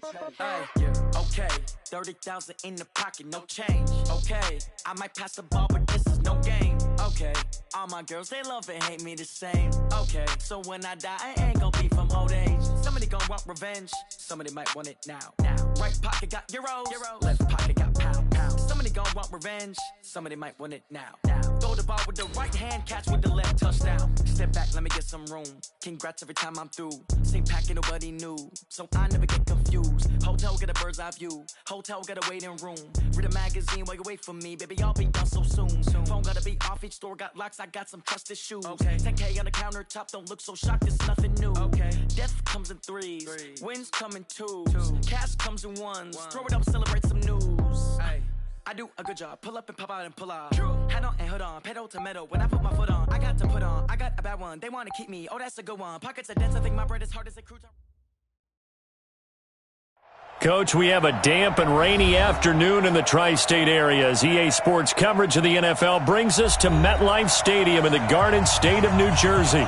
Okay, 30,000 in the pocket, no change. Okay, I might pass the ball, but this is no game. Okay, all my girls, they love and hate me the same. Okay, so when I die, I ain't gon' be from old age. Somebody gon' want revenge, somebody might want it now. Right pocket got euros, left pocket got pound. Somebody gon' want revenge, somebody might want it now. Throw the ball with the right hand, catch with the left, touchdown. Step back, let me get some room. Congrats every time I'm through. Same packet, nobody knew, so I never get confused. Hotel get a bird's eye view, hotel got a waiting room. Read a magazine while you wait for me, baby, I'll be done so soon. Phone gotta be off, each store got locks, I got some trusted shoes. 10K on the countertop, don't look so shocked, it's nothing new. Death comes in threes, wins come in twos, cash comes in ones. Throw it up, celebrate some news. I do a good job, pull up and pop out and pull off. Hat on and hood on, pedal to metal. When I put my foot on, I got to put on. I got a bad one, they wanna keep me, oh that's a good one. Pockets are dense, I think my bread is hard as a crouton. Coach, we have a damp and rainy afternoon in the tri-state area as EA Sports coverage of the NFL brings us to MetLife Stadium in the Garden State of New Jersey.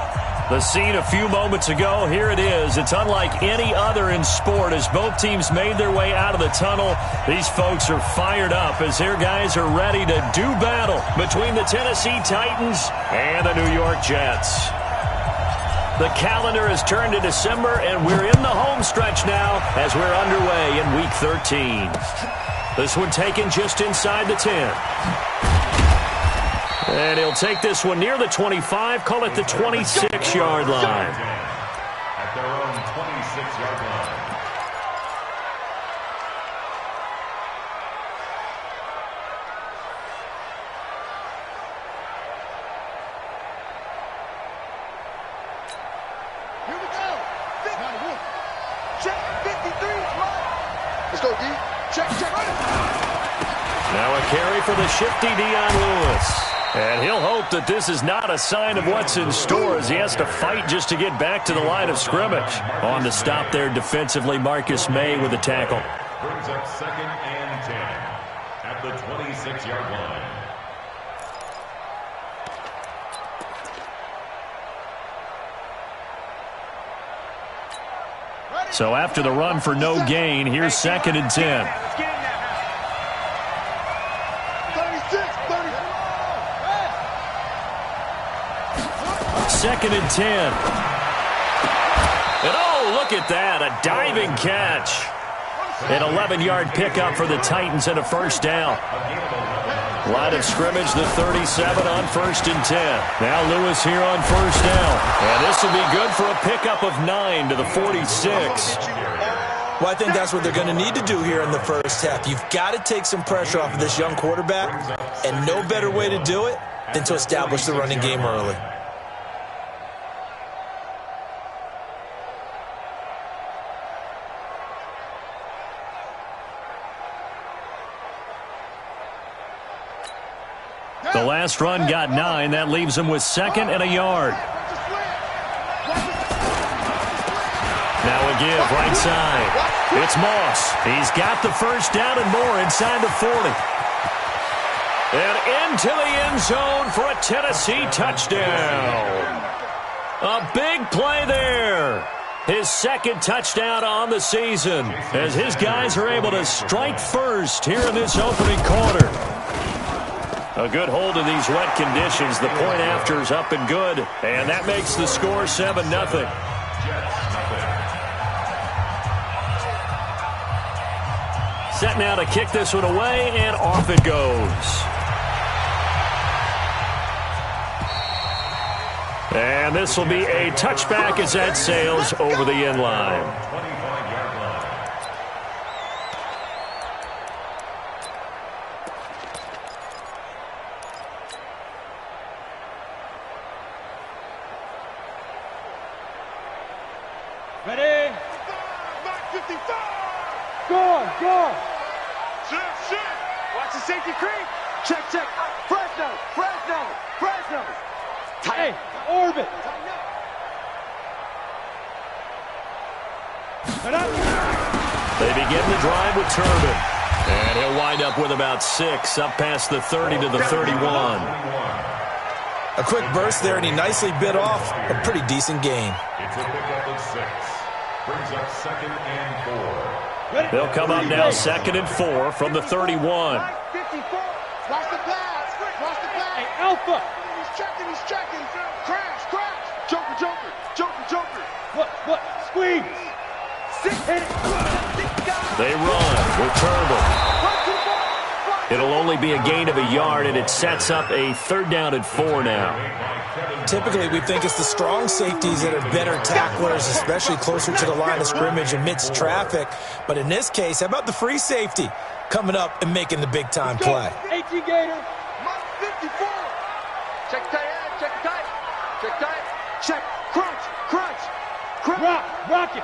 The scene a few moments ago, here it is. It's unlike any other in sport as both teams made their way out of the tunnel. These folks are fired up as their guys are ready to do battle between the Tennessee Titans and the New York Jets. The calendar has turned to December, and we're in the home stretch now as we're underway in Week 13. This one taken just inside the 10. And he'll take this one near the 25, call it the 26-yard line. At their own 26-yard line. Now a carry for the shifty Dion Lewis. And he'll hope that this is not a sign of what's in store as he has to fight just to get back to the line of scrimmage. On the stop there defensively, Marcus May with a tackle. Brings up 2nd and 10 at the 26-yard line. So after the run for no gain, here's 2nd and 10. Second and 10. And oh, look at that, a diving catch. An 11-yard pickup for the Titans and a first down. Line of scrimmage, the 37 on 1st and 10. Now Lewis here on first down. And this will be good for a pickup of 9 to the 46. Well, I think that's what they're going to need to do here in the first half. You've got to take some pressure off of this young quarterback, and no better way to do it than to establish the running game early. The last run got 9. That leaves him with 2nd and a yard. Now a give right side. It's Moss. He's got the first down and more inside the 40. And into the end zone for a Tennessee touchdown. A big play there. His 2nd touchdown on the season as his guys are able to strike first here in this opening quarter. A good hold in these wet conditions. The point after is up and good. And that makes the score 7-0. Set now to kick this one away, and off it goes. And this will be a touchback as that sails over the end line. Ready? 55! Go! Shit! Watch the safety creep! Check! Fresno! Hey, orbit! They begin the drive with Turbin. And he'll wind up with about 6, up past the 30 to the 31. A quick burst there, and he nicely bit off a pretty decent gain. It's a pickup of 6. Brings up 2nd and 4. They'll come up now 2nd and 4 from the 31. 54. Watch the pass. Watch the pass. Hey, Alpha. He's checking. Crash. Joker. What? Squeeze. Hit it. They run with Turnbull. It'll only be a gain of a yard, and it sets up a 3rd down and 4 now. Typically, we think it's the strong safeties that are better tacklers, especially closer to the line of scrimmage amidst traffic. But in this case, how about the free safety coming up and making the big-time play? 18 Gator. 54. Check tight. Check. Crunch. Rock it.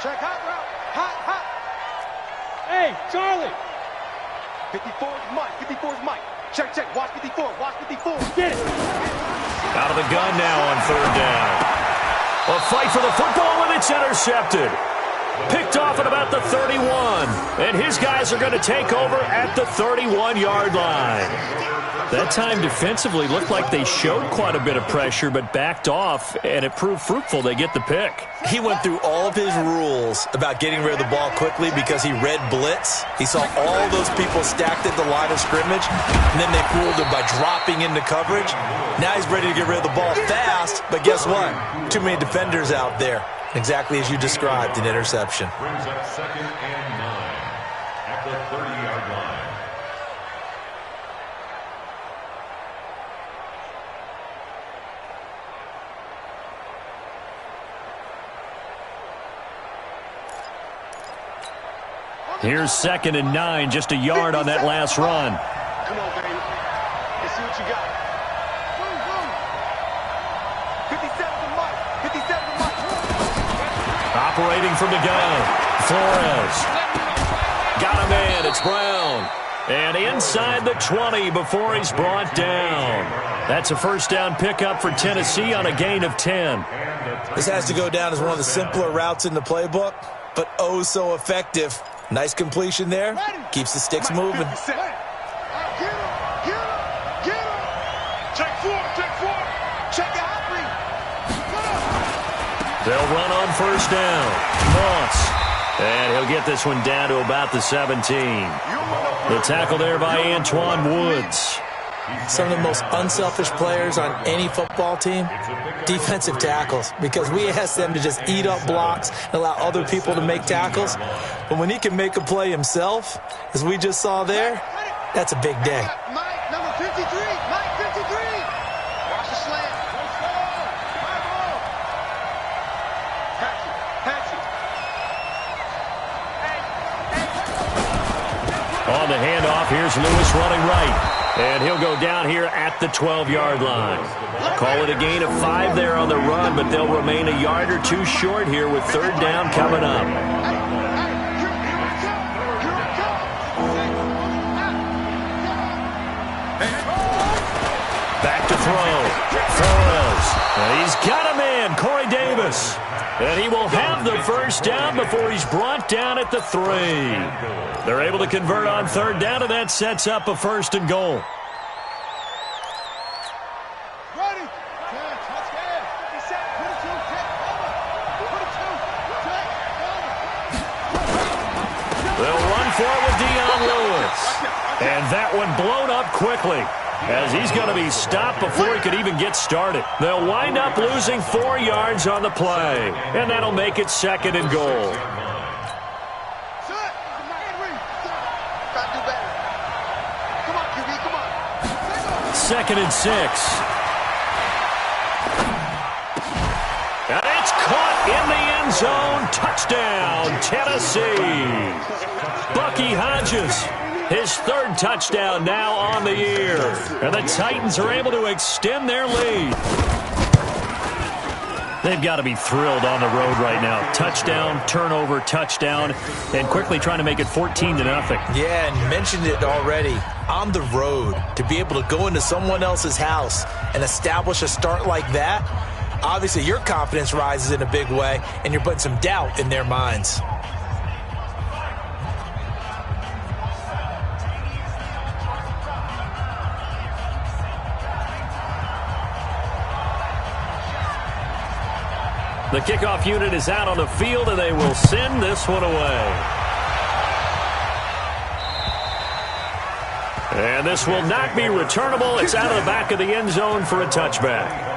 Check hot route. Hot. Hey, Charlie. 54 is Mike. Check. Watch 54. Get it. Out of the gun now on 3rd down. A fight for the football, and it's intercepted. Picked off at about the 31. And his guys are going to take over at the 31-yard line. That time defensively looked like they showed quite a bit of pressure, but backed off, and it proved fruitful. They get the pick. He went through all of his rules about getting rid of the ball quickly because he read blitz. He saw all those people stacked at the line of scrimmage, and then they fooled him by dropping into coverage. Now he's ready to get rid of the ball fast, but guess what? Too many defenders out there. Exactly as you described, an interception. Brings up 2nd and 9 at the 30-yard line. Here's 2nd and 9, just a yard on that last run. Come on, baby. Let's see what you got. 57 to Mike. Operating from the gun, Flores. Got a man, it's Brown. And inside the 20 before he's brought down. That's a 1st down pickup for Tennessee on a gain of 10. This has to go down as one of the simpler routes in the playbook, but oh so effective. Nice completion there. Keeps the sticks moving. Get him. Check 4. Check it out, They'll run on 1st down. Moss. And he'll get this one down to about the 17. The tackle there by Antoine Woods. Some of the most unselfish players on any football team, defensive tackles, because we ask them to just eat up blocks and allow other people to make tackles. But when he can make a play himself, as we just saw there, that's a big day. Mike, number 53. Mike, 53. Watch the slant. Patch it. On the handoff, here's Lewis running right. And he'll go down here at the 12-yard line. Call it a gain of 5 there on the run, but they'll remain a yard or 2 short here with 3rd down coming up. Back to throw. Flores. And he's got a man, Corey Davis. And he will have the 1st down before he's brought down at the 3. They're able to convert on 3rd down, and that sets up a 1st and goal. Ready. They'll run for it with Dion Lewis. And that one blown up quickly, as he's going to be stopped before he could even get started. They'll wind up losing 4 yards on the play, and that'll make it 2nd and goal. 2nd and 6. And it's caught in the end zone. Touchdown, Tennessee. Bucky Hodges, his 3rd touchdown now on the year. And the Titans are able to extend their lead. They've got to be thrilled on the road right now. Touchdown, turnover, touchdown, and quickly trying to make it 14-0. Yeah, and mentioned it already. On the road, to be able to go into someone else's house and establish a start like that, obviously your confidence rises in a big way, and you're putting some doubt in their minds. The kickoff unit is out on the field, and they will send this one away. And this will not be returnable. It's out of the back of the end zone for a touchback.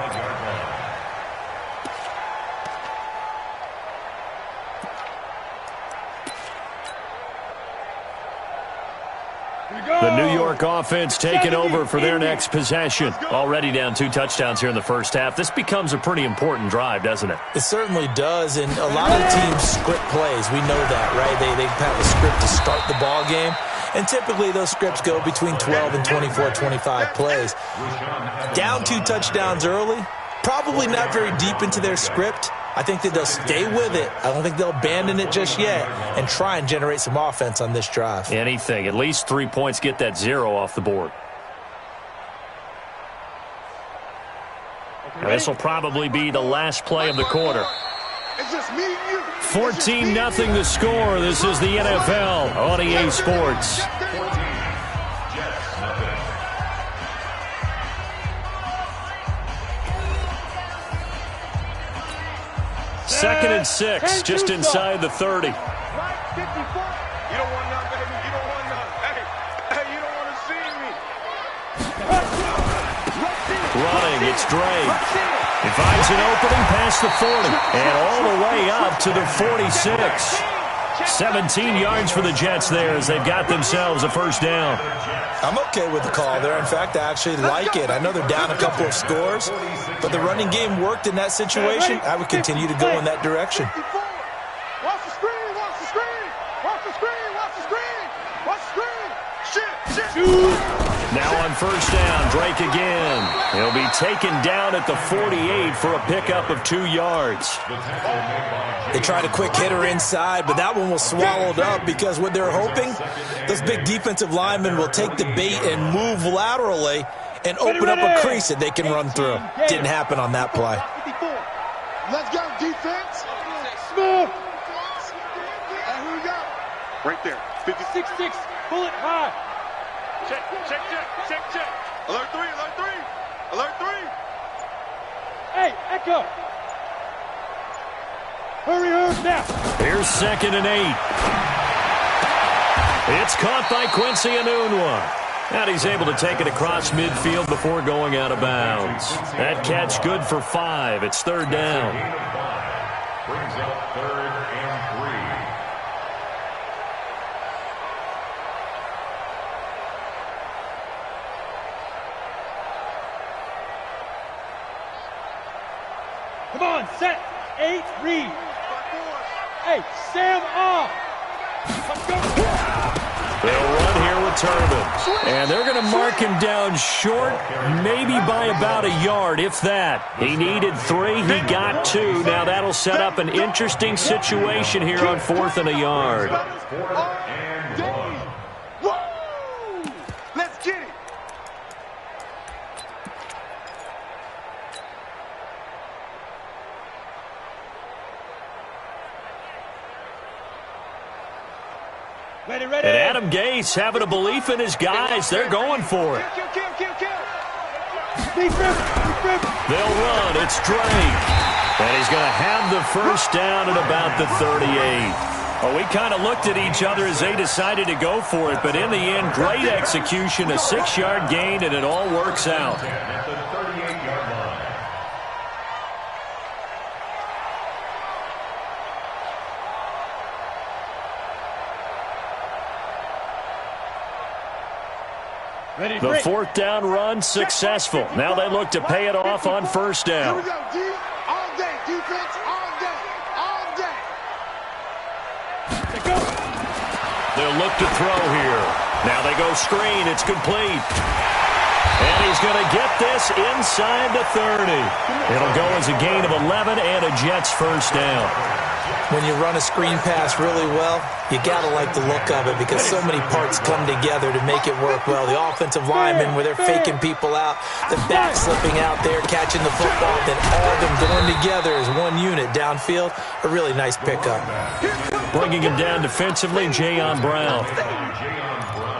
The New York offense taking over for their next possession. Already down 2 touchdowns here in the first half. This becomes a pretty important drive, doesn't it? It certainly does, and a lot of the teams script plays. We know that, right? They have a script to start the ball game, and typically those scripts go between 12 and 24, 25 plays. Down 2 touchdowns early, probably not very deep into their script. I think that they'll stay with it. I don't think they'll abandon it just yet and try and generate some offense on this drive. Anything. At least 3 points, get that 0 off the board. This will probably be the last play of the quarter. 14-0 the score. This is the NFL on EA Sports. Second and 6, just inside the 30. You don't want none, baby. You don't want none. Hey, you don't want to see me. Running, it's Drake. He finds an opening past the 40 and all the way up to the 46. 17 yards for the Jets there as they've got themselves a first down. I'm okay with the call there. In fact, I actually like it. I know they're down a couple of scores, but the running game worked in that situation. I would continue to go in that direction. Watch the screen, watch the screen, watch the screen, watch the screen, watch the screen. Shit. Now on first down, Drake again. He'll be taken down at the 48 for a pickup of 2 yards. They tried a quick hitter inside, but that one was swallowed up because what they're hoping, those big defensive linemen will take the bait and move laterally and open up a crease that they can run through. Didn't happen on that play. Let's go, defense. Smooth. And here we go. Right there. 56-6. Pull it high. Check. Alert 3. Alert 3. Hey, Echo. Hurry now. Here's 2nd and 8. It's caught by Quincy Enunwa. And he's able to take it across midfield before going out of bounds. That catch good for 5. It's 3rd down. Brings up 3rd and 3. Come on, set. 8, read. Hey, Sam off. Let's go. They'll run here with Turbin. And they're going to mark him down short, maybe by about a yard, if that. He needed 3. He got 2. Now that'll set up an interesting situation here on 4th and a yard. Let's get it. Ready. And Adam Gase having a belief in his guys. They're going for it. Kill. They'll run. It's Drake. And he's going to have the first down at about the 38. Well, we kind of looked at each other as they decided to go for it. But in the end, great execution, a 6-yard gain, and it all works out. At the 38-yard line. The 4th down run successful. Now they look to pay it off on first down. Here we go, D. All day, defense, all day. They'll look to throw here. Now they go screen. It's complete. And he's going to get this inside the 30. It'll go as a gain of 11 and a Jets first down. When you run a screen pass really well, you got to like the look of it because so many parts come together to make it work well. The offensive linemen, where they're faking people out, the back slipping out there, catching the football, then all of them going together as one unit downfield. A really nice pickup. Bringing him down defensively, Jayon Brown.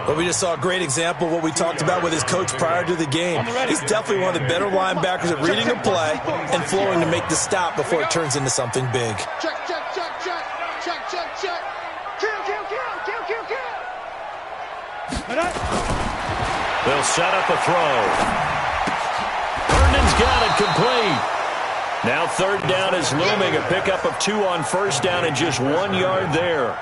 Well, we just saw a great example of what we talked about with his coach prior to the game. He's definitely one of the better linebackers at reading a play and flowing to make the stop before it turns into something big. Check, check, check, check. Check, check, check. Kill, kill, kill, kill, kill, kill. They'll set up a throw. Herndon's got it complete. Now third down is looming. A pickup of 2 on first down and just 1 yard there.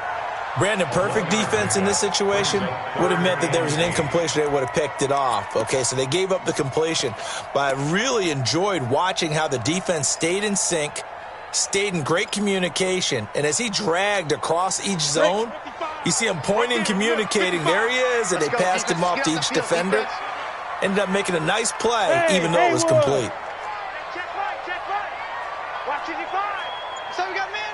Brandon, perfect defense in this situation would have meant that there was an incompletion. They would have picked it off. Okay, so they gave up the completion. But I really enjoyed watching how the defense stayed in sync, stayed in great communication, and as he dragged across each zone, you see him pointing, communicating. There he is, and they passed him off to each defender. Ended up making a nice play, even though it was complete. Check right, check right. Watch 55. So we got man.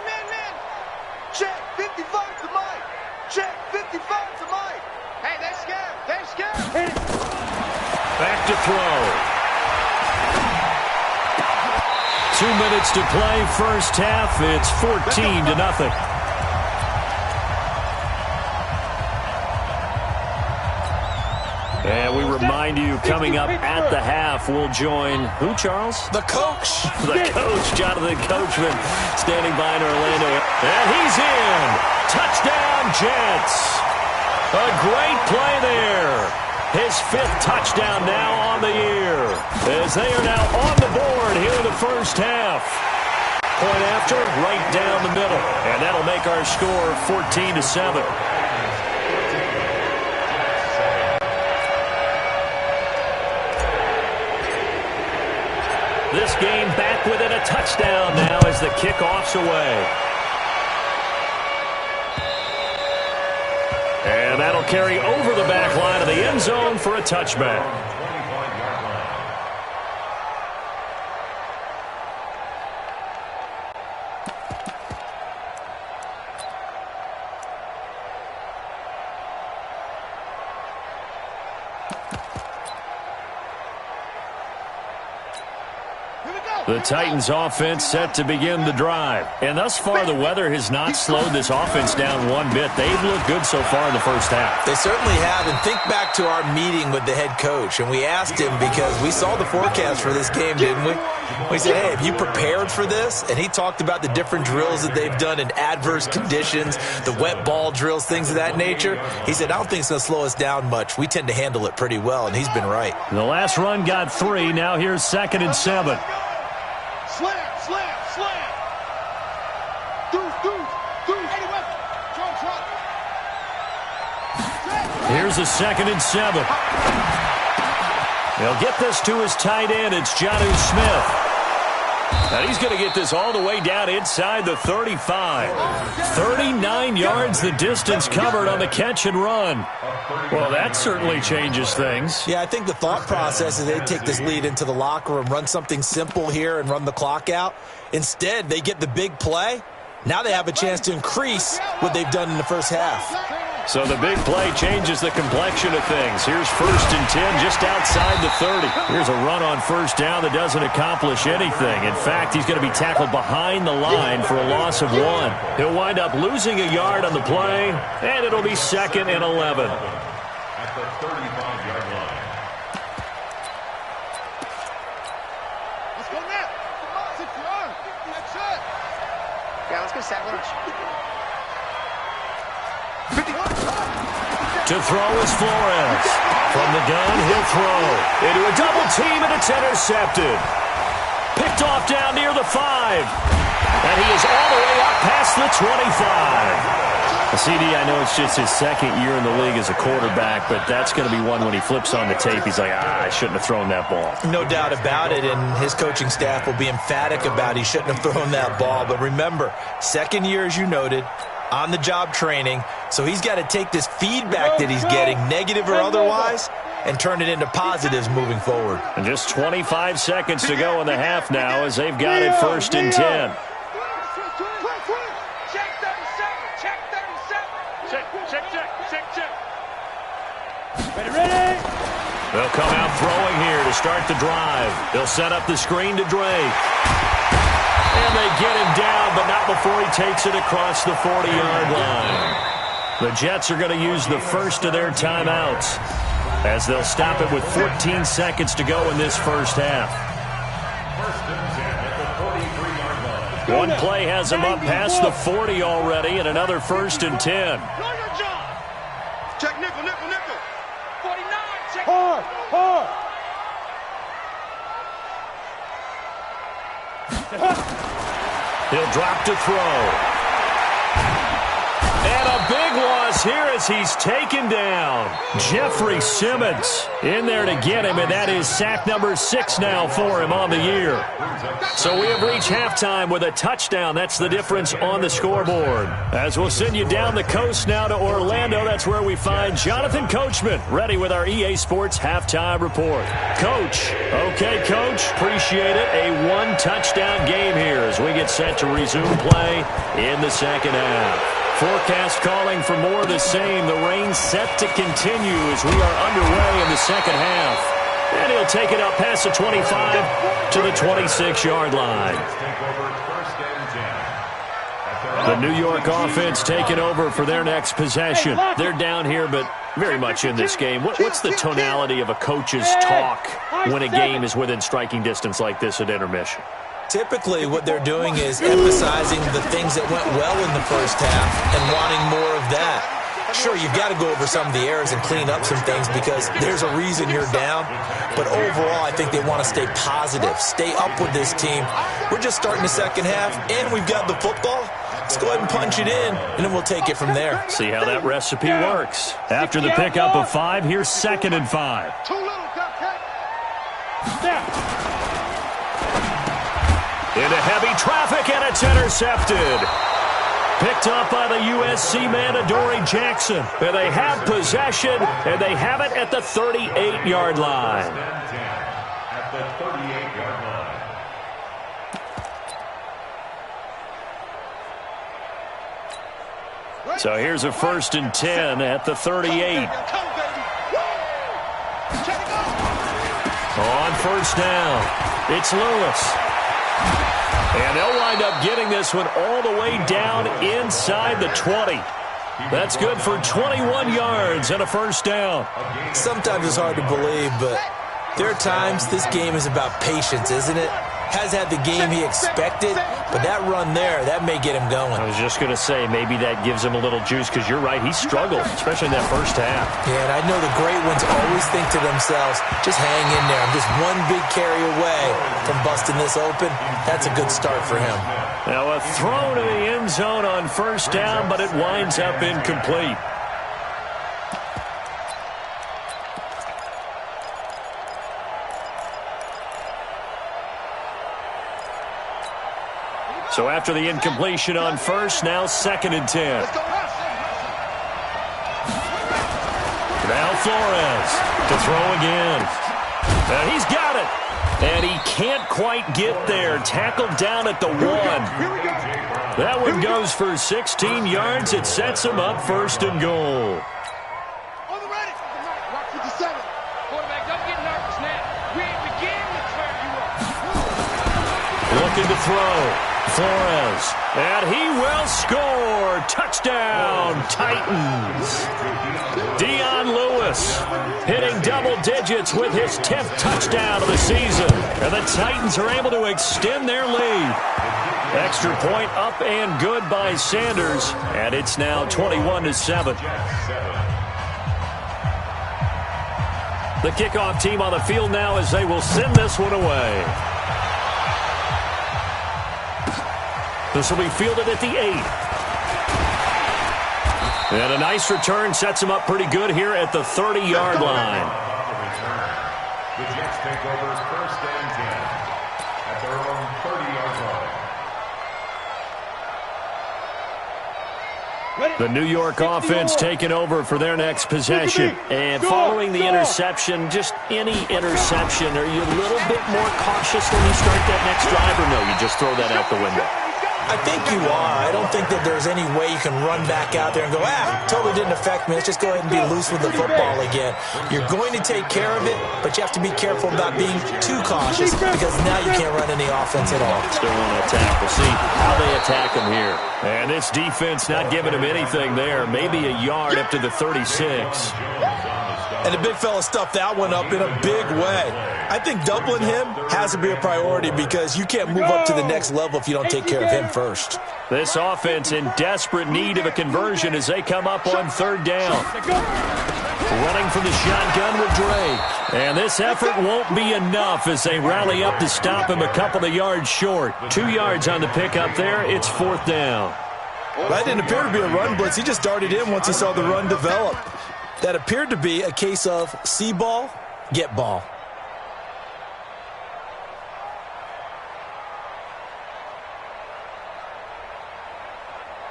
Check 55 to Mike. Check 55 to Mike. Hey, they're scared. They're scared. Back to throw. 2 minutes to play, first half. It's 14-0. And we remind you, coming up at the half, we'll join who, Charles? The coach. The coach, Jonathan Coachman, standing by in Orlando. And he's in. Touchdown, Jets. A great play there. His 5th touchdown now on the year, as they are now on the board here in the first half. Point after, right down the middle. And that'll make our score 14-7. This game back within a touchdown now as the kickoff's away. And that'll carry over the back line of the end zone for a touchback. The Titans offense set to begin the drive. And thus far, the weather has not slowed this offense down one bit. They've looked good so far in the first half. They certainly have. And think back to our meeting with the head coach. And we asked him, because we saw the forecast for this game, didn't we? We said, hey, have you prepared for this? And he talked about the different drills that they've done in adverse conditions, the wet ball drills, things of that nature. He said, I don't think it's going to slow us down much. We tend to handle it pretty well, and he's been right. The last run got 3. Now here's 2nd and 7. Slam, slam, slam. Deuce. Anyway, try. Here's a 2nd and 7. They'll get this to his tight end. It's Jonnu Smith. And he's going to get this all the way down inside the 35. 39 yards the distance covered on the catch and run. Well, that certainly changes things. Yeah, I think the thought process is they take this lead into the locker room, run something simple here and run the clock out. Instead, they get the big play. Now they have a chance to increase what they've done in the first half. So the big play changes the complexion of things. Here's 1st and 10 just outside the 30. Here's a run on first down that doesn't accomplish anything. In fact, he's going to be tackled behind the line for a loss of 1. He'll wind up losing a yard on the play, and it'll be 2nd and 11. At the 35-yard line. Let's go now. Come on, sit your arm. That's it. Yeah, let's go sandwich. To throw is Flores. From the gun, he'll throw. Into a double team, and it's intercepted. Picked off down near the 5. And he is all the way up past the 25. CD, I know it's just his 2nd year in the league as a quarterback, but that's going to be one when he flips on the tape. He's like, I shouldn't have thrown that ball. No doubt about it, and his coaching staff will be emphatic about he shouldn't have thrown that ball. But remember, 2nd year, as you noted, on-the-job training, so he's got to take this feedback that he's getting, negative or otherwise, and turn it into positives moving forward. And just 25 seconds to go in the half now as they've got it 1st and 10. Ready. They'll come out throwing here to start the drive. They'll set up the screen to Drake. And they get him down, but not before he takes it across the 40-yard line. The Jets are going to use the first of their timeouts as they'll stop it with 14 seconds to go in this first half. One play has him up past the 40 already, and another 1st and 10. Check nickel, nickel, nickel. 49, check. Hard, hard. He'll drop to throw. And a big loss here as he's taken down. Jeffrey Simmons in there to get him, and that is sack number 6 now for him on the year. So we have reached halftime with a touchdown. That's the difference on the scoreboard. As we'll send you down the coast now to Orlando, that's where we find Jonathan Coachman ready with our EA Sports halftime report. Coach. Okay, Coach. Appreciate it. A 1-touchdown game here as we get set to resume play in the second half. Forecast calling for more of the same. The rain set to continue as we are underway in the second half. And he'll take it up past the 25 to the 26-yard line. The New York offense taking over for their next possession. They're down here, but very much in this game. What's the tonality of a coach's talk when a game is within striking distance like this at intermission? Typically, what they're doing is emphasizing the things that went well in the first half and wanting more of that. Sure, you've got to go over some of the errors and clean up some things because there's a reason you're down. But overall, I think they want to stay positive, stay up with this team. We're just starting the second half, and we've got the football. Let's go ahead and punch it in, and then we'll take it from there. See how that recipe works. After the pickup of 5, here's 2nd and 5. Too little, Cupcake. Snap. Into heavy traffic, and it's intercepted. Picked up by the USC man, Adoree Jackson. And they have possession, and they have it at the 38-yard line. At the 38-yard line. So here's a 1st and 10 at the 38. On 1st down, it's Lewis. And they'll wind up getting this one all the way down inside the 20. That's good for 21 yards and a 1st down. Sometimes it's hard to believe, but there are times this game is about patience, isn't it? Has had the game he expected, but that run there, that may get him going. I was just going to say, maybe that gives him a little juice, because you're right, he struggled, especially in that first half. Yeah, and I know the great ones always think to themselves, just hang in there. I'm just one big carry away from busting this open. That's a good start for him. Now a throw to the end zone on 1st down, but it winds up incomplete. So after the incompletion on 1st, now 2nd and 10. Now Flores to throw again. And he's got it. And he can't quite get there. Tackled down at the 1. That one goes for 16 yards. It sets him up 1st and goal. On the ready. Watch 57. Quarterback, don't get nervous now. We ain't beginning to turn you up. Looking to throw. Flores, and he will score. Touchdown, Titans. Dion Lewis hitting double digits with his 10th touchdown of the season. And the Titans are able to extend their lead. Extra point up and good by Sanders, and it's now 21-7. The kickoff team on the field now as they will send this one away. This will be fielded at the 8. And a nice return sets him up pretty good here at the 30-yard line. The Jets take over 1st and 10 at their own 30-yard line. The New York offense taking over for their next possession. And following the interception, just any interception, are you a little bit more cautious when you start that next drive, or no, you just throw that out the window? I think you are. I don't think that there's any way you can run back out there and go, totally didn't affect me. Let's just go ahead and be loose with the football again. You're going to take care of it, but you have to be careful about being too cautious because now you can't run any offense at all. Still want to attack. We'll see how they attack him here. And this defense not giving him anything there. Maybe a yard up to the 36. And the big fella stuffed that one up in a big way. I think doubling him has to be a priority because you can't move up to the next level if you don't take care of him first. This offense in desperate need of a conversion as they come up on third down. Running from the shotgun with Drake. And this effort won't be enough as they rally up to stop him a couple of yards short. 2 yards on the pickup there. It's fourth down. That didn't appear to be a run blitz. He just darted in once he saw the run develop. That appeared to be a case of see ball, get ball.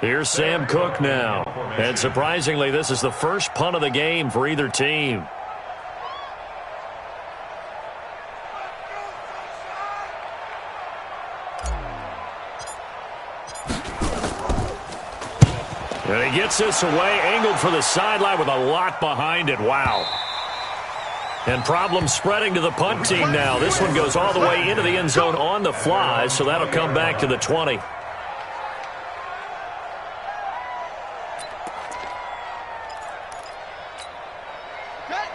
Here's Sam Cook now. And surprisingly, this is the first punt of the game for either team. And he gets this away, angled for the sideline with a lot behind it. Wow. And problems spreading to the punt team now. This one goes all the way into the end zone on the fly, so that'll come back to the 20.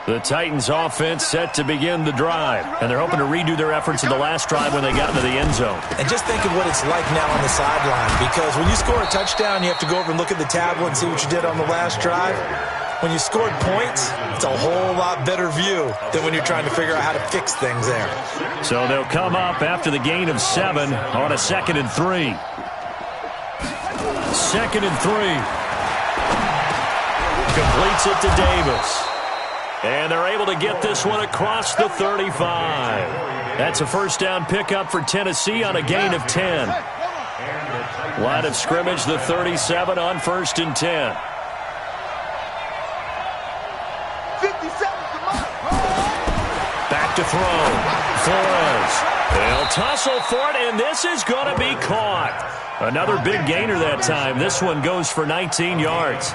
The Titans offense set to begin the drive, and they're hoping to redo their efforts in the last drive when they got into the end zone. And just think of what it's like now on the sideline, because when you score a touchdown, you have to go over and look at the tablet and see what you did on the last drive. When you scored points, it's a whole lot better view than when you're trying to figure out how to fix things there. So they'll come up after the gain of 7 on a 2nd and 3. 2nd and 3. Completes it to Davis. And they're able to get this one across the 35. That's a first down pickup for Tennessee on a gain of 10. Line of scrimmage, the 37 on 1st and 10. Back to throw. Flores. They'll tussle for it, and this is going to be caught. Another big gainer that time. This one goes for 19 yards.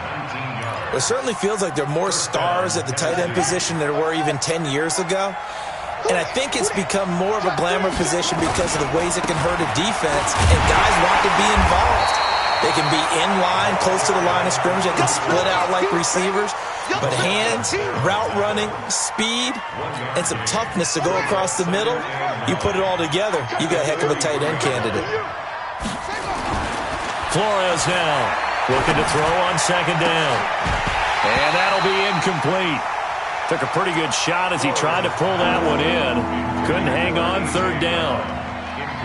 It certainly feels like there are more stars at the tight end position than there were even 10 years ago. And I think it's become more of a glamour position because of the ways it can hurt a defense, and guys want to be involved. They can be in line, close to the line of scrimmage. They can split out like receivers. But hands, route running, speed, and some toughness to go across the middle, you put it all together, you got a heck of a tight end candidate. Flores now. Looking to throw on 2nd down. And that'll be incomplete. Took a pretty good shot as he tried to pull that one in. Couldn't hang on 3rd down.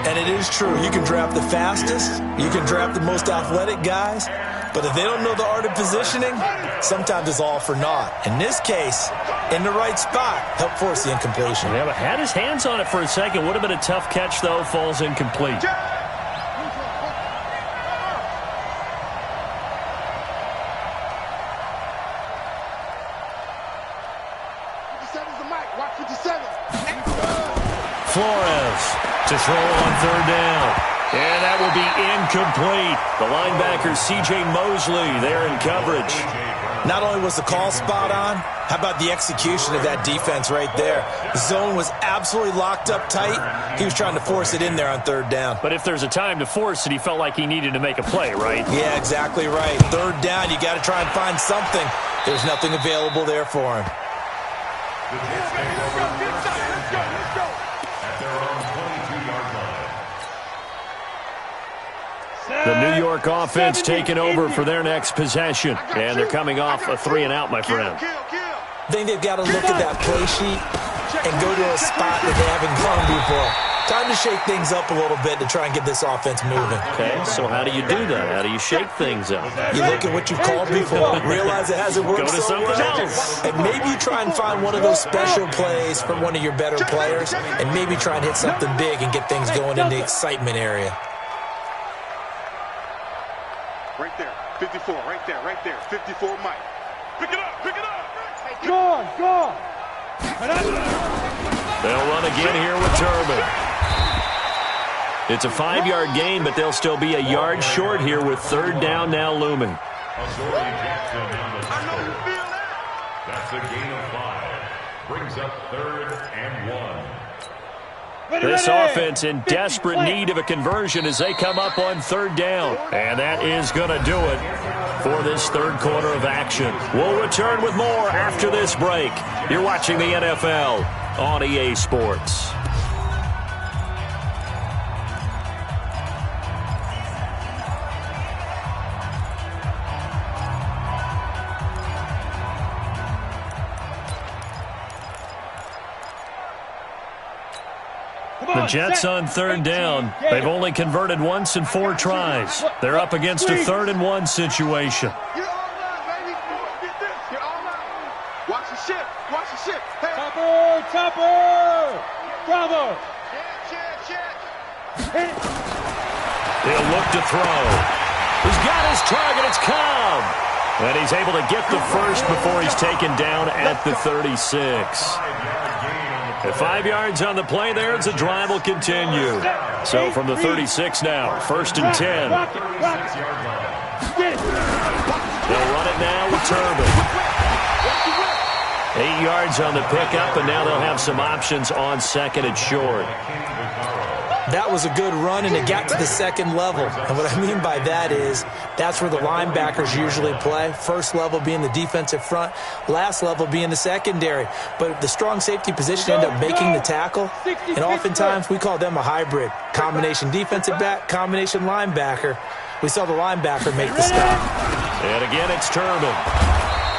And it is true. You can draft the fastest. You can draft the most athletic guys. But if they don't know the art of positioning, sometimes it's all for naught. In this case, in the right spot, helped force the incompletion. Yeah, but had his hands on it for a second. Would have been a tough catch, though. Falls incomplete. Flores to throw on 3rd down. And that will be incomplete. The linebacker, C.J. Mosley, there in coverage. Not only was the call spot on, how about the execution of that defense right there? The zone was absolutely locked up tight. He was trying to force it in there on 3rd down. But if there's a time to force it, he felt like he needed to make a play, right? Yeah, exactly right. 3rd down, you got to try and find something. There's nothing available there for him. The New York offense taking over for their next possession. And they're coming off a 3-and-out, my friend. I think they've got to look at that play sheet and go to a spot that they haven't gone before. Time to shake things up a little bit to try and get this offense moving. Okay, so how do you do that? How do you shake things up? You look at what you've called before, realize it hasn't worked Go to so something well, else. and maybe you try and find one of those special plays from one of your better players, and maybe try and hit something big and get things going in the excitement area. Right there, 54, right there, 54 Mike. Pick it up, pick it up! Go! They'll run again here with Turbin. It's a 5-yard gain, but they'll still be a yard short here with third down now looming. That's a gain of 5. Brings up 3rd and 1. This offense in desperate need of a conversion as they come up on third down. And that is going to do it for this third quarter of action. We'll return with more after this break. You're watching the NFL on EA Sports. The Jets on third down. They've only converted once in 4 tries. They're up against a 3rd and 1 situation. You're online, baby. Get this. You're online. Watch the ship. Watch the ship. Hey. Topper! Bravo! Check. He'll look to throw. He's got his target. It's Cobb. And he's able to get the first before he's taken down at the 36. At 5 yards on the play there, as the drive will continue. So from the 36 now, 1st and 10. They'll run it now with Turbin. 8 yards on the pickup, and now they'll have some options on 2nd and short. That was a good run, and it got to the 2nd level. And what I mean by that is that's where the linebackers usually play. First level being the defensive front, last level being the secondary. But the strong safety position ended up making the tackle, and oftentimes we call them a hybrid. Combination defensive back, combination linebacker. We saw the linebacker make the stop. And again, it's Turbin.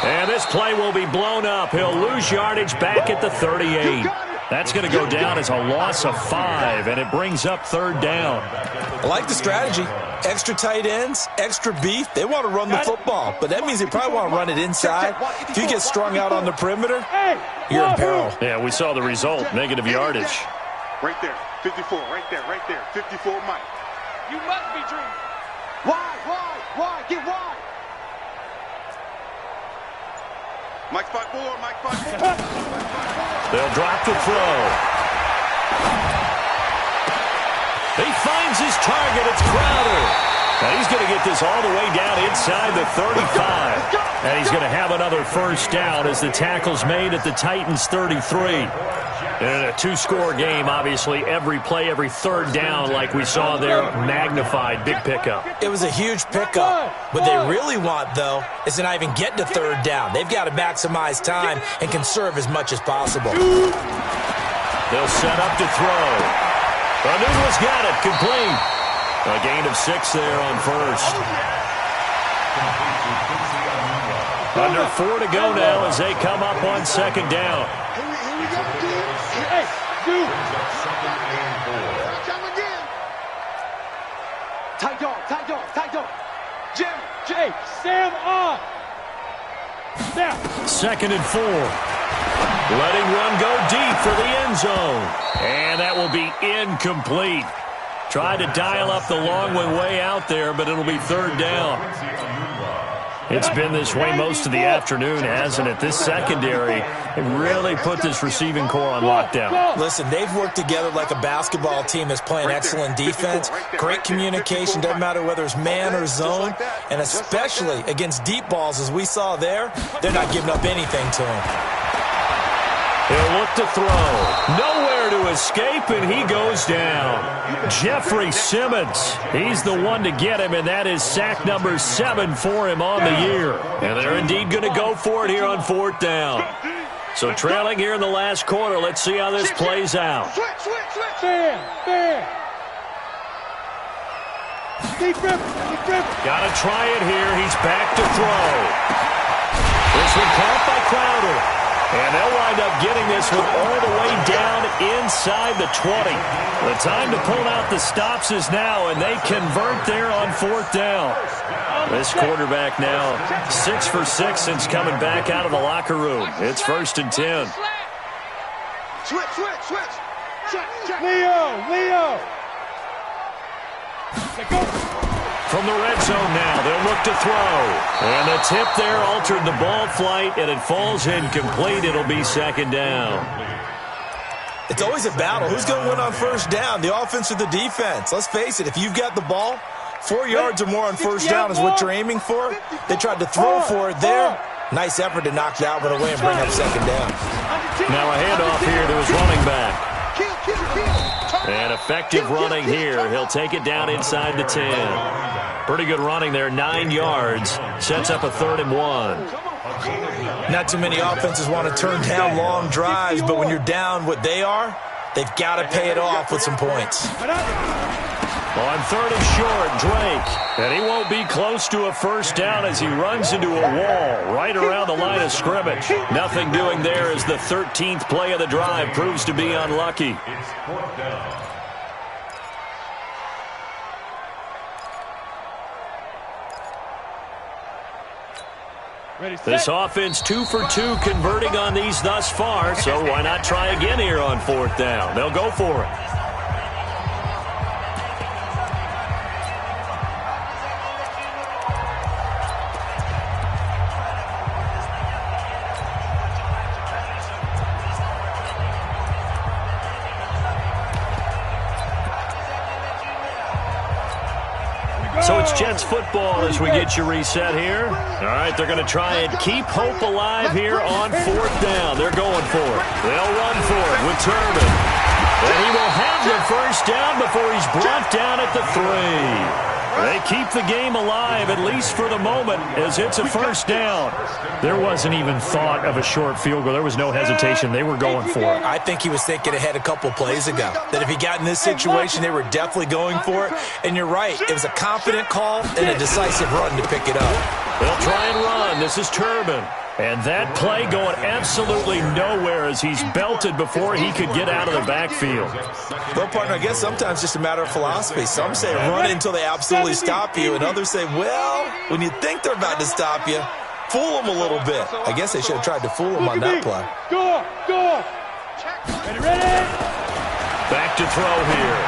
And this play will be blown up. He'll lose yardage back at the 38. That's going to go down as a loss of 5, and it brings up third down. I like the strategy. Extra tight ends, extra beef. They want to run the football, but that means they probably want to run it inside. If you get strung out on the perimeter, you're in peril. Yeah, we saw the result, negative yardage. Right there, 54, right there, 54, Mike. You must be dreaming. Why? Get wide. Mike 5-4, Mike 5-4. They'll drop the throw. He finds his target. It's Crowder. And he's going to get this all the way down inside the 35. And he's going to have another first down as the tackle's made at the Titans' 33. And in a 2-score game, obviously, every play, every third down, like we saw there, magnified, big pickup. It was a huge pickup. What they really want, though, is to not even get to third down. They've got to maximize time and conserve as much as possible. They'll set up to throw. Noodle's got it, complete. A gain of 6 there on first. Under 4 to go now as they come up on second down. Tight dog. Jim. Sam on. Now. 2nd and 4. Letting one go deep for the end zone. And that will be incomplete. Tried to dial up the long way out there, but it'll be third down. It's been this way most of the afternoon, hasn't it? This secondary really put this receiving core on lockdown. Listen, they've worked together like a basketball team that's playing excellent defense. Great communication, doesn't matter whether it's man or zone. And especially against deep balls, as we saw there, they're not giving up anything to him. He'll look to throw. Nowhere to escape, and he goes down. Jeffrey Simmons, he's the one to get him, and that is sack number 7 for him on the year. And they're indeed going to go for it here on 4th down. So trailing here in the last quarter, let's see how this plays out. Bam. Deep rip. Got to try it here. He's back to throw. This one caught by Crowder. And they'll wind up getting this one all the way down inside the 20. The time to pull out the stops is now, and they convert there on 4th down. This quarterback now 6 for 6 since coming back out of the locker room. It's 1st and 10. Switch. Check. Leo. Go. From the red zone now, they'll look to throw. And the tip there altered the ball flight, and it falls incomplete. It'll be 2nd down. It's always a battle. Who's going to win on first down, the offense or the defense? Let's face it, if you've got the ball, 4 yards or more on first down is what you're aiming for. They tried to throw for it there. Nice effort to knock that one away and bring up second down. Now a handoff here to his running back. And effective running here. He'll take it down inside the 10. Pretty good running there, 9 yards. Sets up a 3rd and 1. Not too many offenses want to turn down long drives, but when you're down what they are, they've got to pay it off with some points. On 3rd and short, Drake. And he won't be close to a first down as he runs into a wall right around the line of scrimmage. Nothing doing there as the 13th play of the drive proves to be unlucky. It's 4th down. This offense 2 for 2 converting on these thus far, so why not try again here on 4th down? They'll go for it. So it's Jets football as we get you reset here. All right, they're going to try and keep hope alive here on 4th down. They're going for it. They'll run for it with Turbin. And he will have the first down before he's brought down at the 3. They keep the game alive, at least for the moment, as it's a first down. There wasn't even thought of a short field goal. There was no hesitation. They were going for it. I think he was thinking ahead a couple plays ago, that if he got in this situation, they were definitely going for it. And you're right, it was a confident call and a decisive run to pick it up. They'll try and run. This is Turbin. And that play going absolutely nowhere as he's belted before he could get out of the backfield. Well, partner, I guess sometimes just a matter of philosophy. Some say run until they absolutely stop you, and others say, well, when you think they're about to stop you, fool them a little bit. I guess they should have tried to fool him on that play. Go! Ready! Back to throw here.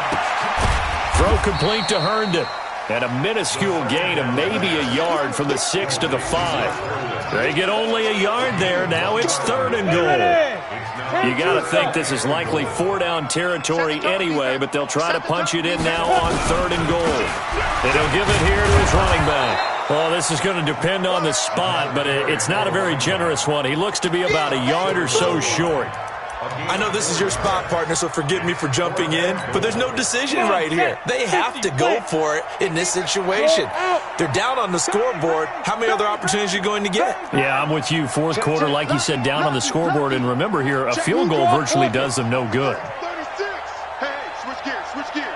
Throw complete to Herndon. And a minuscule gain of maybe a yard from the 6 to the 5. They get only a yard there. Now it's 3rd and goal. You got to think this is likely 4-down territory anyway, but they'll try to punch it in now on 3rd and goal. And he'll give it here to his running back. Well, this is going to depend on the spot, but it's not a very generous one. He looks to be about a yard or so short. I know this is your spot, partner, so forgive me for jumping in, but there's no decision right here. They have to go for it in this situation. They're down on the scoreboard. How many other opportunities are you going to get? Yeah, I'm with you. 4th quarter, like you said, down on the scoreboard. And remember here, a field goal virtually does them no good. Switch gears.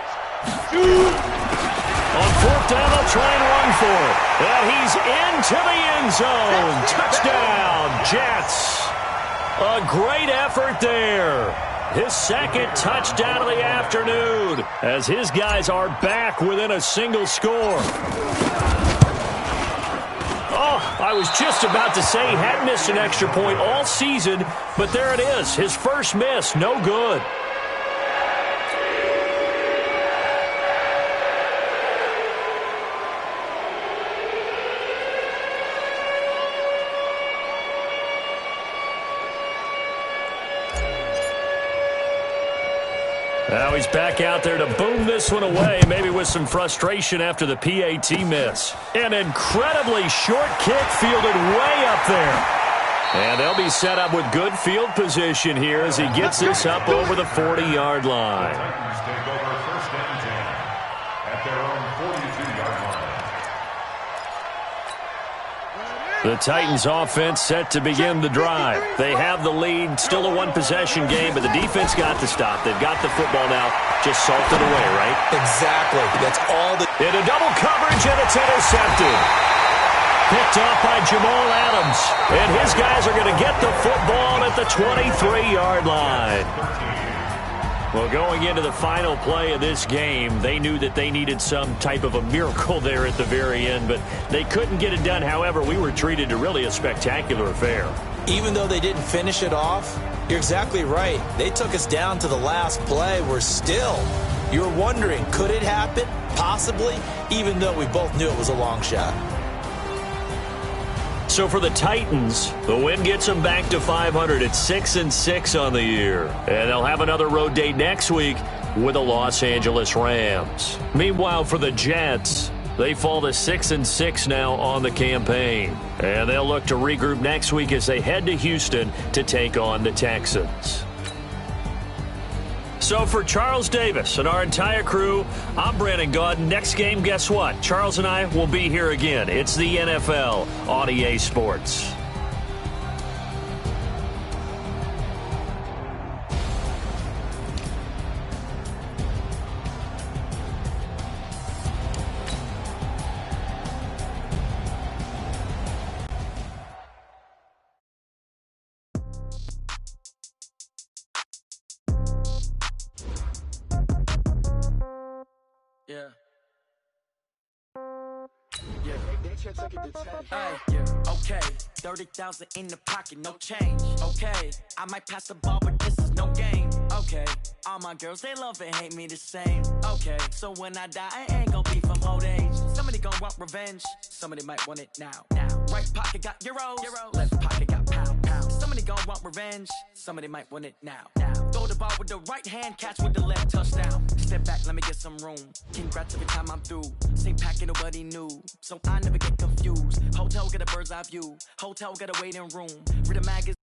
On 4th down, they'll try and run for it. And he's into the end zone. Touchdown, Jets. A great effort there. His 2nd touchdown of the afternoon as his guys are back within a single score. Oh, I was just about to say he hadn't missed an extra point all season, but there it is. His first miss, no good. Now he's back out there to boom this one away, maybe with some frustration after the PAT miss. An incredibly short kick fielded way up there. And they'll be set up with good field position here as he gets this up over the 40-yard line. Titans take over 1st and 10 at their own 42-yard line. The Titans offense set to begin the drive. They have the lead, still a one-possession game, but the defense got the stop. They've got the football now, just salted away, right? Exactly. That's all the... Into double coverage, and it's intercepted. Picked off by Jamal Adams. And his guys are going to get the football at the 23-yard line. Well, going into the final play of this game, they knew that they needed some type of a miracle there at the very end, but they couldn't get it done. However, we were treated to really a spectacular affair. Even though they didn't finish it off, you're exactly right. They took us down to the last play. We're still, you're wondering, could it happen? Possibly, even though we both knew it was a long shot. So for the Titans, the win gets them back to 500 at 6-6 on the year. And they'll have another road date next week with the Los Angeles Rams. Meanwhile, for the Jets, they fall to 6-6 now on the campaign. And they'll look to regroup next week as they head to Houston to take on the Texans. So for Charles Davis and our entire crew, I'm Brandon Gaudin. Next game, guess what? Charles and I will be here again. It's the NFL on EA Sports. Yeah. Okay, 30,000 in the pocket, no change. Okay, I might pass the ball, but this is no game. Okay, all my girls, they love and hate me the same. Okay, so when I die, I ain't gonna be from old age. Somebody gonna want revenge, somebody might want it now. Right pocket got euros, left pocket got pound. Somebody gonna want revenge, somebody might want it now. Throw the ball with the right hand, catch with the left, touchdown. Step back, let me get some room. Congrats every time I'm through. Same packet, nobody new, so I never get confused. Hotel get a bird's eye view. Hotel get a waiting room. Read a magazine.